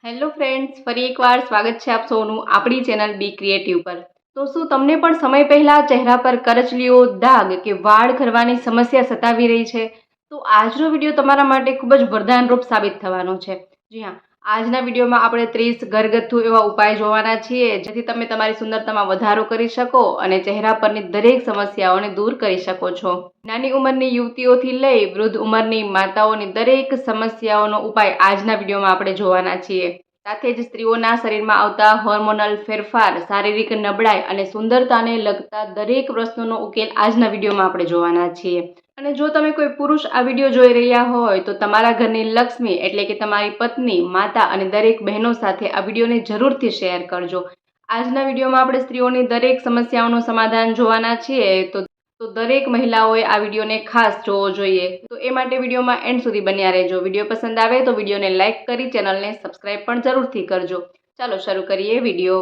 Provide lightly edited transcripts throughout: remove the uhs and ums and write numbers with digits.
Hello friends, ફરી એકવાર સ્વાગત છે આપ સૌનું આપણી ચેનલ બી ક્રિએટિવ પર। તો શું તમને પણ સમય પહેલા ચહેરા પર કરચલીઓ, દાગ કે વાળ ખરવાની સમસ્યા સતાવી રહી છે? તો આજનો વિડીયો તમારા માટે ખૂબ જ વરદાનરૂપ સાબિત થવાનો છે। જી હા, આજના વિડીયોમાં આપણે 30 ઘરગથ્થુ એવા ઉપાય જોવાના છીએ જેથી તમે તમારી સુંદરતામાં વધારો કરી શકો અને ચહેરા પરની દરેક સમસ્યાઓને દૂર કરી શકો છો। નાની ઉંમરની યુવતીઓથી લઈ વૃદ્ધ ઉંમરની માતાઓની દરેક સમસ્યાઓનો ઉપાય આજના વિડીયોમાં આપણે જોવાના છીએ। સાથે જ સ્ત્રીઓના શરીરમાં આવતા હોર્મોનલ ફેરફાર, શારીરિક નબળાઈ અને સુંદરતાને લગતા દરેક પ્રશ્નોનો ઉકેલ આજના વિડીયોમાં આપણે જોવાના છીએ। અને જો તમે કોઈ પુરુષ આ વિડીયો જોઈ રહ્યા હોય તો તમારા ઘરની લક્ષ્મી એટલે કે તમારી પત્ની, માતા અને દરેક બહેનો સાથે આ વિડીયોને જરૂરથી શેર કરજો। આજના વિડીયોમાં આપણે સ્ત્રીઓની દરેક સમસ્યાઓનું સમાધાન જોવાના છીએ, તો દરેક મહિલાઓએ આ વિડીયોને ખાસ જોવો જોઈએ। તો એ માટે વિડીયોમાં એન્ડ સુધી બન્યા રહેજો। વિડીયો પસંદ આવે તો વિડીયોને લાઇક કરી ચેનલને સબસ્ક્રાઇબ પણ જરૂરથી કરજો। ચાલો શરૂ કરીએ વિડીયો।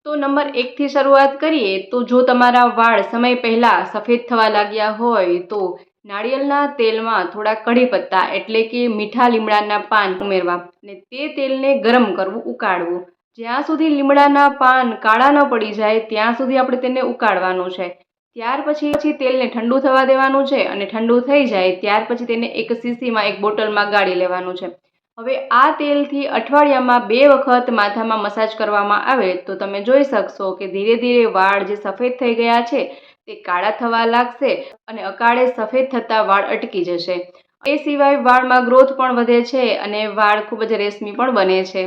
તો નંબર 1 થી શરૂઆત કરીએ તો જો તમારા વાળ સમય પહેલાં સફેદ થવા લાગ્યા હોય તો નાળિયેરના તેલમાં થોડા કઢી પત્તા એટલે કે મીઠા લીમડાના પાન ઉમેરવા અને તે તેલને ગરમ કરવું, ઉકાળવું। જ્યાં સુધી લીમડાના પાન કાળા ન પડી જાય ત્યાં સુધી આપણે તેને ઉકાળવાનું છે। ત્યાર પછી તેલને ઠંડુ થવા દેવાનું છે અને ઠંડુ થઈ જાય ત્યાર પછી તેને એક શીશીમાં, એક બોટલમાં ગાળી લેવાનું છે। હવે આ તેલથી અઠવાડિયામાં 2 વખત માથામાં મસાજ કરવામાં આવે તો તમે જોઈ શકશો કે ધીરે ધીરે વાળ જે સફેદ થઈ ગયા છે તે કાળા થવા લાગશે અને અકાળે સફેદ થતા વાળ અટકી જશે। એ સિવાય વાળમાં ગ્રોથ પણ વધે છે અને વાળ ખૂબ જ રેશમી પણ બને છે।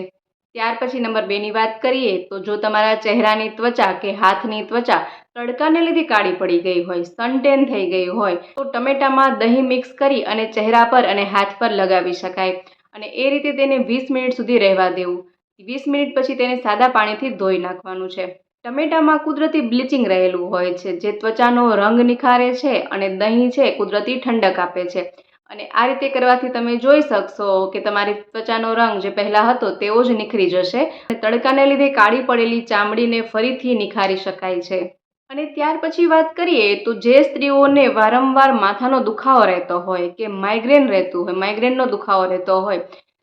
ત્યાર પછી નંબર 2 ની વાત કરીએ તો જો તમારા ચહેરાની ત્વચા કે હાથની ત્વચા તડકાને લીધે કાળી પડી ગઈ હોય, સનટેન થઈ ગઈ હોય તો ટમેટામાં દહીં મિક્સ કરી અને ચહેરા પર અને હાથ પર લગાવી શકાય અને એ રીતે તેને 20 મિનિટ સુધી રહેવા દેવું। 20 મિનિટ પછી તેને સાદા પાણીથી ધોઈ નાખવાનું છે। ટમેટામાં કુદરતી બ્લીચિંગ રહેલું હોય છે જે ત્વચાનો રંગ નિખારે છે અને દહીં છે કુદરતી ઠંડક આપે છે અને આ રીતે કરવાથી તમે જોઈ શકશો કે તમારી ત્વચાનો રંગ જે પહેલાં હતો તેવો જ નિખરી જશે અને તડકાને લીધે કાળી પડેલી ચામડીને ફરીથી નિખારી શકાય છે। અને ત્યાર પછી વાત કરીએ તો જે સ્ત્રીઓને વારંવાર માથાનો દુખાવો રહેતો હોય કે માઇગ્રેન રહેતું હોય, માઇગ્રેનનો દુખાવો રહેતો હોય,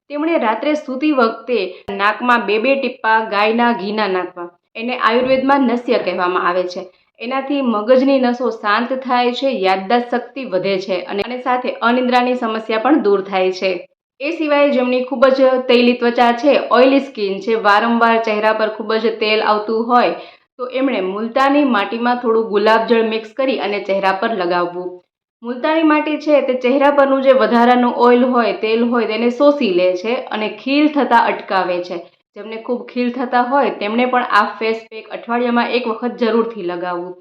તેમણે રાત્રે સૂતી વખતે નાકમાં 2-2 ટીપા ગાયના ઘીના નાખવા। એને આયુર્વેદમાં નસ્ય કહેવામાં આવે છે। એનાથી મગજની નસો શાંત થાય છે, યાદદાસ્ત શક્તિ વધે છે અને સાથે અનિદ્રાની સમસ્યા પણ દૂર થાય છે। એ સિવાય જેમની ખૂબ જ તૈલી ત્વચા છે, ઓઇલી સ્કિન છે, વારંવાર ચહેરા પર ખૂબ જ તેલ આવતું હોય તો એમણે મુલતાની માટીમાં થોડું ગુલાબજળ મિક્સ કરી અને ચહેરા પર લગાવવું। મુલતાની માટી છે તે ચહેરા પરનું જે વધારાનું ઓઇલ હોય, તેલ હોય તેને શોષી લે છે અને ખીલ થતાં અટકાવે છે। જેમને ખૂબ ખીલ થતા હોય તેમણે પણ આ ફેસ પેક અઠવાડિયામાં 1 વખત જરૂરથી લગાવવું।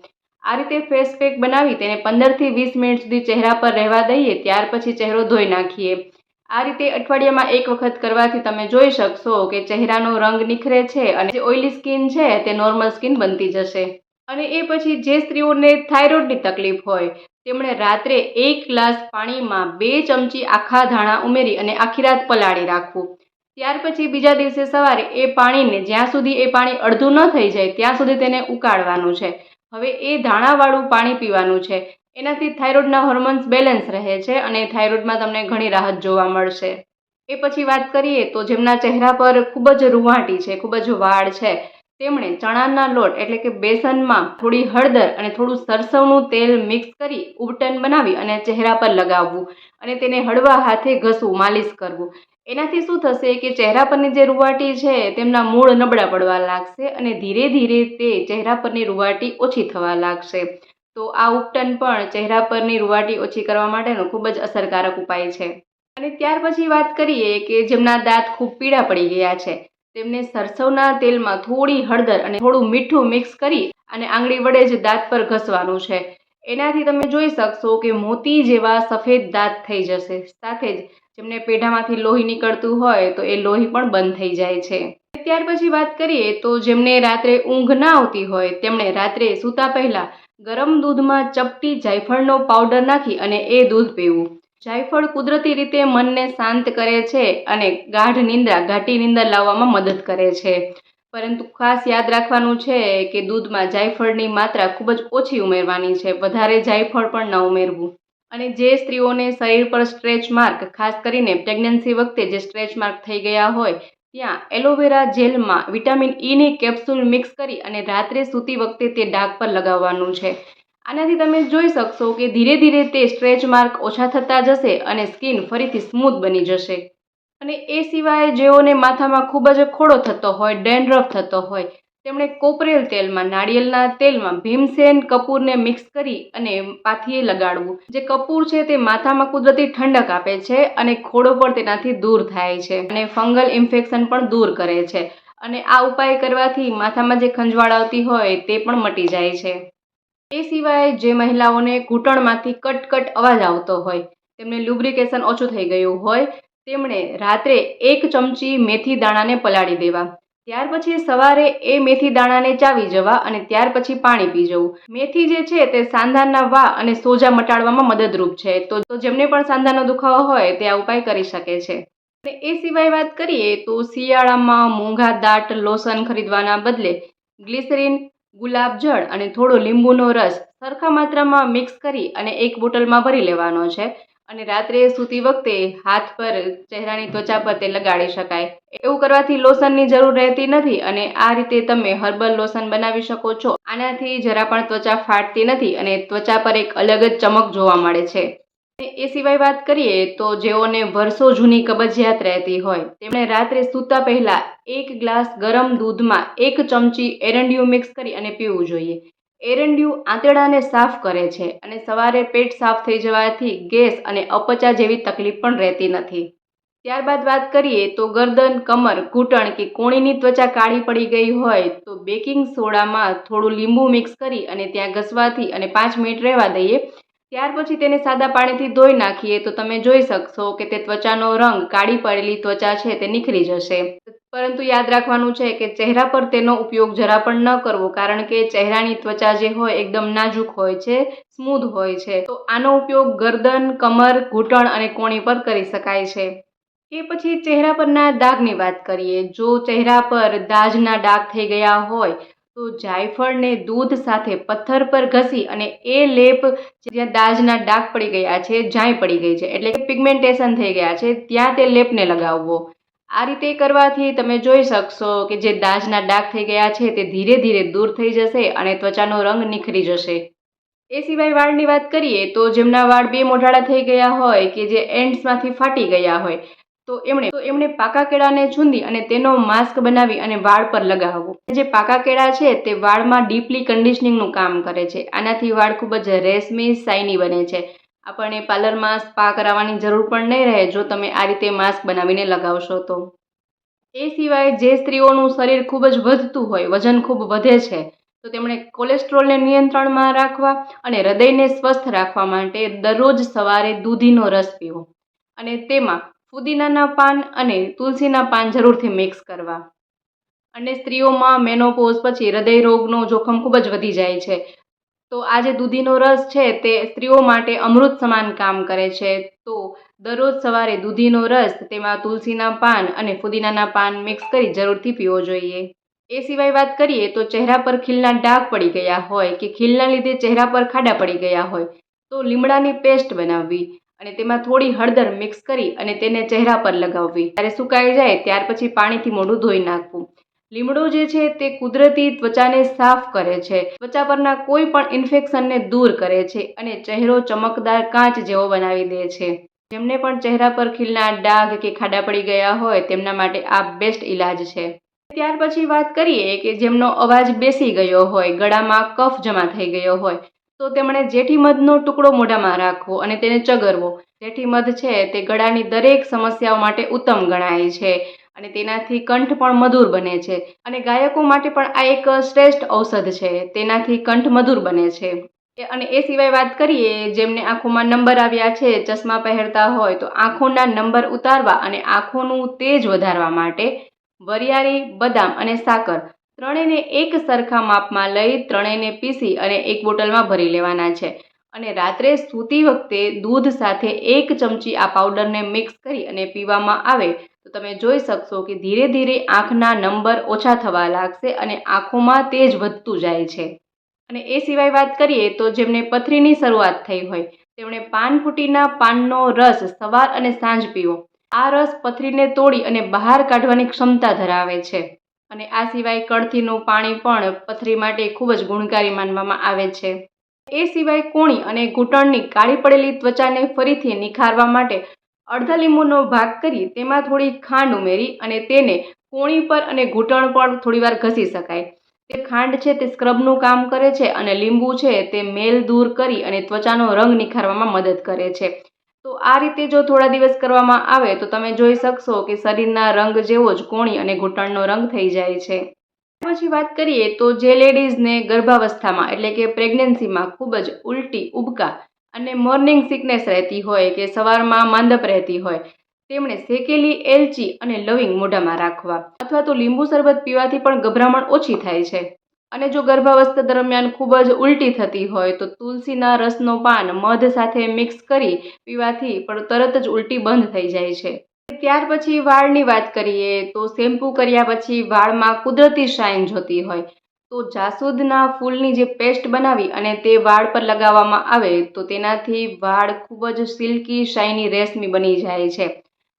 આ રીતે ફેસ પેક બનાવી તેને 15 થી 20 મિનિટ સુધી ચહેરા પર રહેવા દઈએ ત્યાર પછી ચહેરો ધોઈ નાખીએ। આ રીતે અઠવાડિયામાં 1 વખત કરવાથી તમે જોઈ શકશો કે ચહેરાનો રંગ નિખરે છે અને જે ઓઇલી સ્કિન છે તે નોર્મલ સ્કિન બનતી જશે। અને એ પછી જે સ્ત્રીઓને થાઇરોઇડની તકલીફ હોય તેમણે રાત્રે 1 ગ્લાસ પાણીમાં 2 ચમચી આખા ધાણા ઉમેરી અને આખી રાત પલાળી રાખવું। ત્યાર પછી બીજા દિવસે સવારે એ પાણીને જ્યાં સુધી એ પાણી અડધું ન થઈ જાય ત્યાં સુધી તેને ઉકાળવાનું છે। હવે એ ધાણાવાળું પાણી પીવાનું છે। એનાથી થાઇરોઇડના હોર્મોન્સ બેલેન્સ રહે છે અને થાઇરોઇડમાં તમને ઘણી રાહત જોવા મળશે। એ પછી વાત કરીએ તો જેમના ચહેરા પર ખૂબ જ રૂંવાટી છે, ખૂબ જ વાળ છે, તેમણે ચણાના લોટ એટલે કે બેસનમાં થોડી હળદર અને થોડું સરસવનું તેલ મિક્સ કરી ઉબટન બનાવી અને ચહેરા પર લગાવવું અને તેને હળવા હાથે ઘસવું, માલિશ કરવું। એનાથી શું થશે કે ચહેરા પરની જે રૂંવાટી છે તેમના મૂળ નબળા પડવા લાગશે અને ધીરે ધીરે તે ચહેરા પરની રૂંવાટી ઓછી થવા લાગશે। તો આ ઉપટન પણ ચહેરા પરની રૂંવાટી ઓછી કરવા માટેનો ખૂબ જ અસરકારક ઉપાય છે। અને ત્યાર પછી વાત કરીએ કે જેમના દાંત ખૂબ પીળા પડી ગયા છે તેમને સરસવના તેલમાં થોડી હળદર અને થોડું મીઠું મિક્સ કરી અને આંગળી વડે જ દાંત પર ઘસવાનું છે। એનાથી તમે જોઈ શકશો કે મોતી જેવા સફેદ દાંત થઈ જશે। સાથે જ જેમને પેઢામાંથી લોહી નીકળતું હોય તો એ લોહી પણ બંધ થઈ જાય છે। ત્યાર પછી વાત કરીએ તો જેમને રાત્રે ઊંઘ ના આવતી હોય તેમણે રાત્રે સૂતા પહેલા ગરમ દૂધમાં ચપટી જાયફળનો પાવડર નાખી અને એ દૂધ પીવું। જાયફળ કુદરતી રીતે મનને શાંત કરે છે અને ગાઢ નિંદ્રા, ઘાટી નિંદર લાવવામાં મદદ કરે છે। પરંતુ ખાસ યાદ રાખવાનું છે કે દૂધમાં જાયફળની માત્રા ખૂબ જ ઓછી ઉમેરવાની છે, વધારે જાયફળ પણ ન ઉમેરવું। અને જે સ્ત્રીઓને શરીર પર સ્ટ્રેચ માર્ક, ખાસ કરીને પ્રેગ્નન્સી વખતે જે સ્ટ્રેચ માર્ક થઈ ગયા હોય ત્યાં એલોવેરા જેલમાં વિટામિન ઈની કેપ્સ્યુલ મિક્સ કરી અને રાત્રે સૂતી વખતે તે ડાઘ પર લગાવવાનું છે. આનાથી તમે જોઈ શકશો કે ધીરે ધીરે તે સ્ટ્રેચ માર્ક ઓછા થતા જશે અને સ્કિન ફરીથી સ્મૂથ બની જશે. અને એ સિવાય જેઓને માથામાં ખૂબ જ ખોડો થતો હોય, ડેન્ડ્રફ થતો હોય, તેમણે કોપરેલ તેલમાં, નાળિયેરના તેલમાં ભીમસેન કપૂરને મિક્સ કરી અને પાથીએ લગાડવું. જે કપૂર છે તે માથામાં કુદરતી ઠંડક આપે છે અને ખોડો પણ તેનાથી દૂર થાય છે અને ફંગલ ઇન્ફેક્શન પણ દૂર કરે છે. અને આ ઉપાય કરવાથી માથામાં જે ખંજવાળ આવતી હોય તે પણ મટી જાય છે. એ સિવાય જે મહિલાઓને ઘૂંટણમાંથી કટ અવાજ આવતો હોય, તેમને લ્યુબ્રિકેશન ઓછું થઈ ગયું હોય, તેમણે રાત્રે 1 ચમચી મેથી દાણાને પલાળી દેવા. ત્યાર પછી સવારે એ મેથી દાણાને ચાવી જવા અને ત્યાર પછી પાણી પી જવું. મેથી જે છે તે સાંધાના વા અને સોજા મટાડવામાં મદદરૂપ છે. તો જેમને પણ સાંધાનો દુખાવો હોય તે આ ઉપાય કરી શકે છે. અને એ સિવાય વાત કરીએ તો શિયાળામાં મોંઘા દાટ લોશન ખરીદવાના બદલે ગ્લિસરીન, ગુલાબજળ અને થોડો લીંબુનો રસ સરખા માત્રામાં મિક્સ કરી અને એક બોટલમાં ભરી લેવાનો છે અને રાત્રે સૂતી વખતે હાથ પર, ચહેરાની ત્વચા પર તે લગાડી શકાય. એવું કરવાથી લોશનની જરૂર રહેતી નથી અને આ રીતે તમે હર્બલ લોશન બનાવી શકો છો. આનાથી જરા પણ ત્વચા ફાટતી નથી અને ત્વચા પર એક અલગ જ ચમક જોવા મળે છે. એ સિવાય વાત કરીએ તો જેઓને વર્ષો જૂની કબજિયાત રહેતી હોય, તેમણે રાત્રે સૂતા પહેલા 1 ગ્લાસ ગરમ દૂધમાં 1 ચમચી એરંડિયું મિક્સ કરી અને પીવું જોઈએ. એરંડિયું આંતરડાને સાફ કરે છે અને સવારે પેટ સાફ થઈ જવાથી ગેસ અને અપચા જેવી તકલીફ પણ રહેતી નથી. ત્યારબાદ વાત કરીએ તો ગરદન, કમર, ઘૂંટણ કે કોણીની ત્વચા કાળી પડી ગઈ હોય તો બેકિંગ સોડામાં થોડું લીંબુ મિક્સ કરી અને ત્યાં ઘસવાથી અને 5 મિનિટ રહેવા દઈએ. ત્યાર પછી તેને સાદા પાણીથી ધોઈ નાખીએ તો તમે જોઈ શકશો કે તે ત્વચાનો રંગ, કાળી પડેલી ત્વચા છે તે નિખરી જશે. પરંતુ યાદ રાખવાનું છે કે ચહેરા પર તેનો ઉપયોગ જરા પણ ન કરવો, કારણ કે ચહેરાની ત્વચા જે હોય એકદમ નાજુક હોય છે, સ્મૂધ હોય છે. તો આનો ઉપયોગ ગરદન, કમર, ઘૂંટણ અને કોણી પર કરી શકાય છે. એ પછી ચહેરા પરના ડાઘની વાત કરીએ. જો ચહેરા પર દાજના ડાઘ થઈ ગયા હોય તો જાયફળને દૂધ સાથે પથ્થર પર ઘસી અને એ લેપ જ્યાં દાજના ડાઘ પડી ગયા છે, જાંય પડી ગઈ છે, એટલે કે પિગમેન્ટેશન થઈ ગયા છે, ત્યાં તે લેપને લગાવવો. આ રીતે કરવાથી તમે જોઈ શકશો કે જે દાજના ડાઘ થઈ ગયા છે તે ધીરે ધીરે દૂર થઈ જશે અને ત્વચાનો રંગ નિખરી જશે. એ સિવાય વાળની વાત કરીએ તો જેમના વાળ 2 મોઢાળા થઈ ગયા હોય કે જે એન્ડ્સમાંથી ફાટી ગયા હોય તો એમણે પાકા કેળાને છૂંદી અને તેનો માસ્ક બનાવી અને વાળ પર લગાવવું. જે પાકા કેળા છે તે વાળમાં ડીપલી કન્ડિશનિંગનું કામ કરે છે. આનાથી વાળ ખૂબ જ રેશમી, શાઇની બને છે. આપણને પાર્લરમાં સ્પા કરાવવાની જરૂર પણ નહીં રહે જો તમે આ રીતે માસ્ક બનાવીને લગાવશો તો. એ સિવાય જે સ્ત્રીઓનું શરીર ખૂબ જ વધતું હોય, વજન ખૂબ વધે છે, તો તેમણે કોલેસ્ટ્રોલને નિયંત્રણમાં રાખવા અને હૃદયને સ્વસ્થ રાખવા માટે દરરોજ સવારે દૂધીનો રસ પીવો અને તેમાં ફુદીનાના પાન અને તુલસીના પાન જરૂરથી મિક્સ કરવા. અને સ્ત્રીઓમાં મેનોપોઝ પછી હૃદય રોગનો જોખમ ખૂબ જ વધી જાય છે. તો આ જે દૂધીનો રસ છે તે સ્ત્રીઓ માટે અમૃત સમાન કામ કરે છે. તો દરરોજ સવારે દૂધીનો રસ, તેમાં તુલસીના પાન અને ફુદીનાના પાન મિક્સ કરી જરૂરથી પીવો જોઈએ. એ સિવાય વાત કરીએ તો ચહેરા પર ખીલના ડાઘ પડી ગયા હોય કે ખીલના લીધે ચહેરા પર ખાડા પડી ગયા હોય તો લીમડાની પેસ્ટ બનાવવી અને તેમાં થોડી હળદર મિક્સ કરી અને તેને ચહેરા પર લગાવવી. ત્યારે સુકાઈ જાય ત્યાર પછી પાણીથી મોઢું ધોઈ નાખવું. લીમડો જે છે તે કુદરતી ત્વચાને સાફ કરે છે, ત્વચા પરના કોઈ પણ ઇન્ફેક્શનને દૂર કરે છે અને ચહેરો ચમકદાર કાચ જેવો બનાવી દે છે. જેમને પણ ચહેરા પર ખીલના ડાઘ કે ખાડા પડી ગયા હોય તેમના માટે આ બેસ્ટ ઇલાજ છે. ત્યાર પછી વાત કરીએ કે જેમનો અવાજ બેસી ગયો હોય, ગળામાં કફ જમા થઈ ગયો હોય તો તેમણે જેઠી મધનો ટુકડો મોઢામાં રાખવો અને તેને ચગરવો. જેઠી મધ છે તે ગળાની દરેક સમસ્યાઓ માટે ઉત્તમ ગણાય છે અને તેનાથી કંઠ પણ મધુર બને છે અને ગાયકો માટે પણ આ એક શ્રેષ્ઠ ઔષધ છે. તેનાથી કંઠ મધુર બને છે. અને એ સિવાય વાત કરીએ જેમને આંખોમાં નંબર આવ્યા છે, ચશ્મા પહેરતા હોય, તો આંખોના નંબર ઉતારવા અને આંખોનું તેજ વધારવા માટે વરિયાળી, બદામ અને સાકર ત્રણેયને એક સરખા માપમાં લઈ ત્રણેયને પીસી અને એક બોટલમાં ભરી લેવાના છે અને રાત્રે સૂતી વખતે દૂધ સાથે 1 ચમચી આ પાવડરને મિક્સ કરી અને પીવામાં આવે તો તમે જોઈ શકશો કે ધીરે ધીરે આંખના નંબર ઓછા થવા લાગશે અને આંખોમાં તેજ વધતું જાય છે. અને એ સિવાય વાત કરીએ તો જેમને પથરીની શરૂઆત થઈ હોય તેમણે પાનફૂટીના પાનનો રસ સવાર અને સાંજ પીવો. આ રસ પથરીને તોડી અને બહાર કાઢવાની ક્ષમતા ધરાવે છે. અને આ સિવાય કળથીનું પાણી પણ પથરી માટે ખૂબ જ ગુણકારી માનવામાં આવે છે. એ સિવાય કોણી અને ઘૂંટણની કાળી પડેલી ત્વચાને ફરીથી નિખારવા માટે અડધા લીંબુનો ભાગ કરી તેમાં થોડી ખાંડ ઉમેરી અને તેને કોણી પર અને ઘૂંટણ પર થોડીવાર ઘસી શકાય. તે ખાંડ છે તે સ્ક્રબનું કામ કરે છે અને લીંબુ છે તે મેલ દૂર કરી અને ત્વચાનો રંગ નિખારવામાં મદદ કરે છે. તો આ રીતે જો થોડા દિવસ કરવામાં આવે તો તમે જોઈ શકશો કે શરીરના રંગ જેવો જ કોણી અને ઘૂંટણનો રંગ થઈ જાય છે. પછી વાત કરીએ તો જે લેડીઝને ગર્ભાવસ્થામાં એટલે કે પ્રેગ્નન્સીમાં ખૂબ જ ઉલટી, ઉબકા અને મોર્નિંગ સિકનેસ રહેતી હોય કે સવારમાં માંદપ રહેતી હોય, તેમણે શેકેલી એલચી અને લવિંગ મોઢામાં રાખવા અથવા તો લીંબુ શરબત પીવાથી પણ ગભરામણ ઓછી થાય છે. અને જો ગર્ભાવસ્થા દરમિયાન ખૂબ જ ઉલટી થતી હોય તો તુલસીના રસનો પાન મધ સાથે મિક્સ કરી પીવાથી પણ તરત જ ઉલટી બંધ થઈ જાય છે. ત્યાર પછી વાળની વાત કરીએ તો શેમ્પૂ કર્યા પછી વાળમાં કુદરતી શાઇન જોતી હોય તો જાસૂદના ફૂલની જે પેસ્ટ બનાવી અને તે વાળ પર લગાવવામાં આવે તો તેનાથી વાળ ખૂબ જ સિલ્કી, શાઇની, રેશમી બની જાય છે.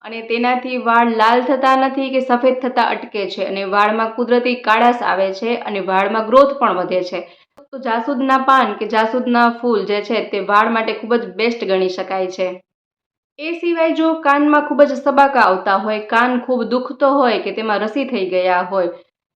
અને તેનાથી વાળ લાલ થતા નથી કે સફેદ થતા અટકે છે અને વાળમાં કુદરતી કાળાશ આવે છે અને વાળમાં ગ્રોથ પણ વધે છે. તો જાસૂદના પાન કે જાસૂદના ફૂલ જે છે તે વાળ માટે ખૂબ જ બેસ્ટ ગણી શકાય છે. એ સિવાય જો કાનમાં ખૂબ જ સબાકા આવતા હોય, કાન ખૂબ દુખતો હોય કે તેમાં રસી થઈ ગયા હોય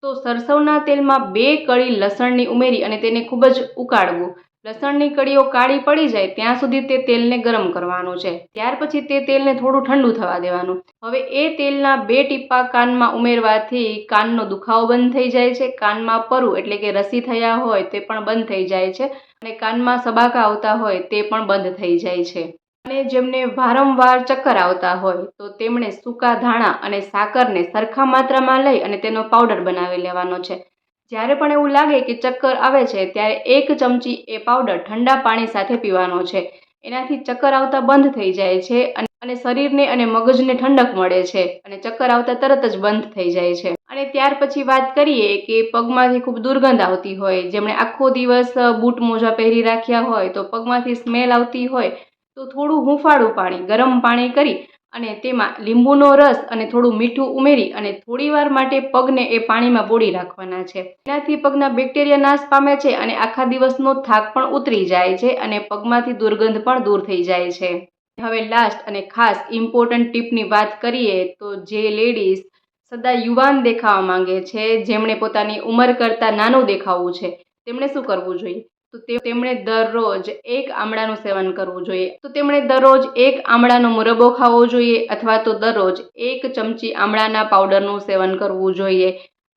તો સરસવના તેલમાં 2 કળી લસણની ઉમેરી અને તેને ખૂબ જ ઉકાળવું. લસણની કળીઓ કાળી પડી જાય ત્યાં સુધી તે તેલને ગરમ કરવાનું છે. ત્યાર પછી તે તેલને થોડું ઠંડુ થવા દેવાનું. હવે એ તેલના 2 ટીપા કાનમાં ઉમેરવાથી કાનનો દુખાવો બંધ થઈ જાય છે, કાનમાં પરુ એટલે કે રસી થયા હોય તે પણ બંધ થઈ જાય છે અને કાનમાં સબાકા આવતા હોય તે પણ બંધ થઈ જાય છે. અને જેમને વારંવાર ચક્કર આવતા હોય તો તેમણે સૂકા ધાણા અને સાકરને સરખા માત્રામાં લઈ અને તેનો પાવડર બનાવી લેવાનો છે. જ્યારે પણ એવું લાગે કે ચક્કર આવે છે ત્યારે 1 ચમચી એ પાવડર ઠંડા પાણી સાથે પીવાનો છે. એનાથી ચક્કર આવતા બંધ થઈ જાય છે અને શરીરને અને મગજને ઠંડક મળે છે અને ચક્કર આવતા તરત જ બંધ થઈ જાય છે. અને ત્યાર પછી વાત કરીએ કે પગમાંથી ખૂબ દુર્ગંધ આવતી હોય, જેમણે આખો દિવસ બૂટ મોજા પહેરી રાખ્યા હોય તો પગમાંથી સ્મેલ આવતી હોય તો થોડું હૂંફાળું પાણી, ગરમ પાણી કરી અને તેમાં લીંબુનો રસ અને થોડું મીઠું ઉમેરી અને થોડીવાર માટે પગને એ પાણીમાં બોળી રાખવાના છે. એનાથી પગના બેક્ટેરિયા નાશ પામે છે અને આખા દિવસનો થાક પણ ઉતરી જાય છે અને પગમાંથી દુર્ગંધ પણ દૂર થઈ જાય છે. હવે લાસ્ટ અને ખાસ ઇમ્પોર્ટન્ટ ટીપની વાત કરીએ તો જે લેડીઝ સદા યુવાન દેખાવા માંગે છે, જેમણે પોતાની ઉંમર કરતાં નાનું દેખાવું છે, તેમણે શું કરવું જોઈએ? તો તેમણે દરરોજ 1 આમળાનું સેવન કરવું જોઈએ. તો તેમણે દરરોજ 1 આમળાનો મુરબ્બો ખાવો જોઈએ અથવા તો દરરોજ 1 ચમચી આમળાના પાવડરનું સેવન કરવું જોઈએ.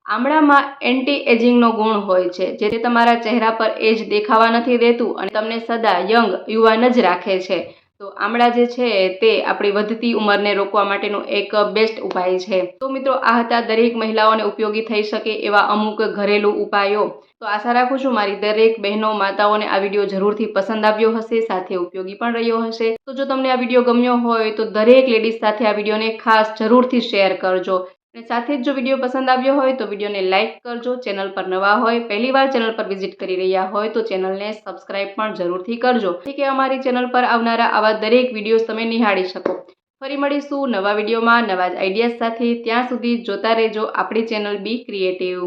આમળામાં એન્ટી એજિંગનો ગુણ હોય છે, જે તમારા ચહેરા પર એજ દેખાવા નથી દેતું અને તમને સદા યુવાન જ રાખે છે. તો આમળા જે છે તે આપણી વધતી ઉંમરને રોકવા માટેનો એક બેસ્ટ ઉપાય છે. તો મિત્રો, આ હતા દરેક મહિલાઓને ઉપયોગી થઈ શકે એવા અમુક ઘરેલું ઉપાયો. તો આશા રાખું છું મારી દરેક બહેનો, માતાઓને આ વિડીયો જરૂરથી પસંદ આવ્યો હશે, સાથે ઉપયોગી પણ રહ્યો હશે. તો જો તમને આ વિડીયો ગમ્યો હોય તો દરેક લેડીઝ સાથે આ વિડીયોને ખાસ જરૂરથી શેર કરજો. અને સાથે જ જો વિડીયો પસંદ આવ્યો હોય તો વિડીયોને લાઇક કરજો. ચેનલ પર નવા હોય, પહેલીવાર ચેનલ પર વિઝિટ કરી રહ્યા હોય તો ચેનલને સબસ્ક્રાઇબ પણ જરૂરથી કરજો, કે અમારી ચેનલ પર આવનારા આવા દરેક વિડીયોઝ તમે નિહાળી શકો. ફરી મળીશું નવા વિડીયોમાં નવા જ આઈડિયાઝ સાથે. ત્યાં સુધી જોતા રહેજો આપણી ચેનલ બી ક્રિએટિવ.